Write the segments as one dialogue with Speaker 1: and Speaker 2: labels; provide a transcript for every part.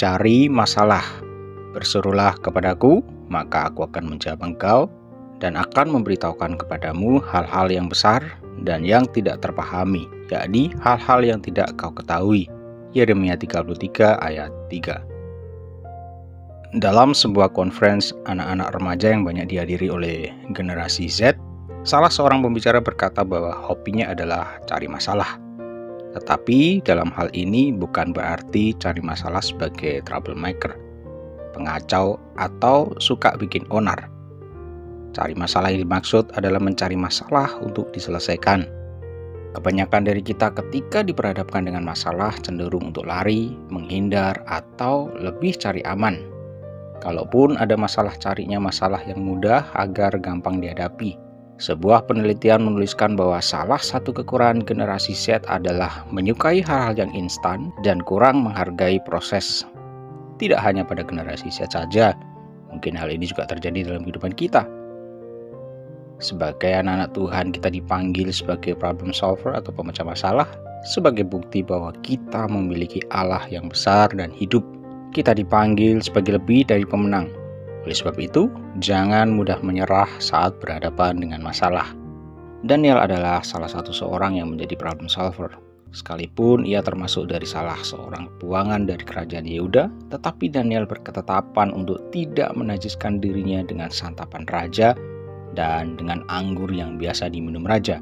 Speaker 1: Cari masalah. Berserulah kepadaku, maka aku akan menjawab engkau dan akan memberitahukan kepadamu hal-hal yang besar dan yang tidak terpahami, yakni hal-hal yang tidak kau ketahui. Yeremia 33 ayat 3. Dalam sebuah conference anak-anak remaja yang banyak dihadiri oleh generasi Z, salah seorang pembicara berkata bahwa hobinya adalah cari masalah. Tetapi dalam hal ini bukan berarti cari masalah sebagai troublemaker, pengacau, atau suka bikin onar. Cari masalah yang dimaksud adalah mencari masalah untuk diselesaikan. Kebanyakan dari kita ketika diperhadapkan dengan masalah cenderung untuk lari, menghindar, atau lebih cari aman. Kalaupun ada masalah, carinya masalah yang mudah agar gampang dihadapi. Sebuah penelitian menuliskan bahwa salah satu kekurangan generasi Z adalah menyukai hal-hal yang instan dan kurang menghargai proses. Tidak hanya pada generasi Z saja, mungkin hal ini juga terjadi dalam kehidupan kita. Sebagai anak-anak Tuhan, kita dipanggil sebagai problem solver atau pemecah masalah, sebagai bukti bahwa kita memiliki Allah yang besar dan hidup. Kita dipanggil sebagai lebih dari pemenang. Oleh sebab itu, jangan mudah menyerah saat berhadapan dengan masalah. Daniel adalah salah satu seorang yang menjadi problem solver. Sekalipun ia termasuk dari salah seorang buangan dari kerajaan Yehuda, tetapi Daniel berketetapan untuk tidak menajiskan dirinya dengan santapan raja dan dengan anggur yang biasa diminum raja.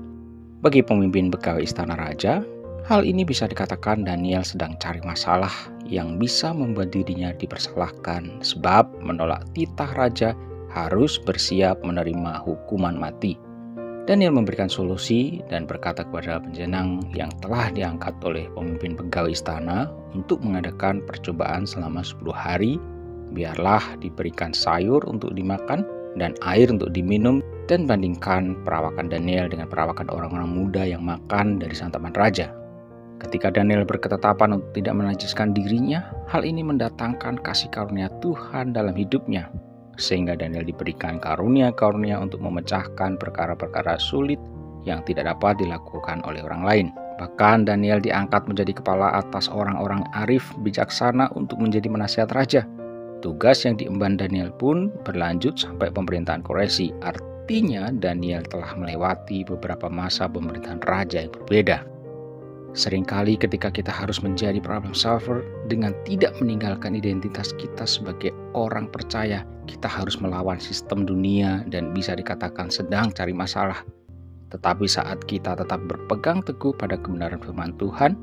Speaker 1: Bagi pemimpin pegawai istana raja, hal ini bisa dikatakan Daniel sedang cari masalah yang bisa membuat dirinya dipersalahkan, sebab menolak titah raja harus bersiap menerima hukuman mati. Daniel memberikan solusi dan berkata kepada penjenang yang telah diangkat oleh pemimpin pegawai istana untuk mengadakan percobaan selama 10 hari, biarlah diberikan sayur untuk dimakan dan air untuk diminum, dan bandingkan perawakan Daniel dengan perawakan orang-orang muda yang makan dari santapan raja. Ketika Daniel berketetapan untuk tidak menajiskan dirinya, hal ini mendatangkan kasih karunia Tuhan dalam hidupnya, sehingga Daniel diberikan karunia-karunia untuk memecahkan perkara-perkara sulit yang tidak dapat dilakukan oleh orang lain. Bahkan Daniel diangkat menjadi kepala atas orang-orang arif bijaksana untuk menjadi penasihat raja. Tugas yang diemban Daniel pun berlanjut sampai pemerintahan Quraisy. Artinya Daniel telah melewati beberapa masa pemerintahan raja yang berbeda. Seringkali ketika kita harus menjadi problem solver dengan tidak meninggalkan identitas kita sebagai orang percaya, kita harus melawan sistem dunia dan bisa dikatakan sedang cari masalah. Tetapi saat kita tetap berpegang teguh pada kebenaran firman Tuhan,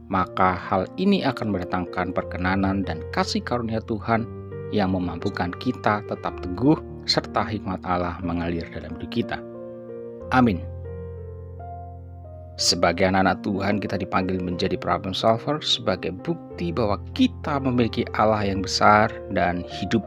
Speaker 1: maka hal ini akan mendatangkan perkenanan dan kasih karunia Tuhan yang memampukan kita tetap teguh serta hikmat Allah mengalir dalam hidup kita. Amin. Sebagai anak-anak Tuhan, kita dipanggil menjadi problem solver sebagai bukti bahwa kita memiliki Allah yang besar dan hidup.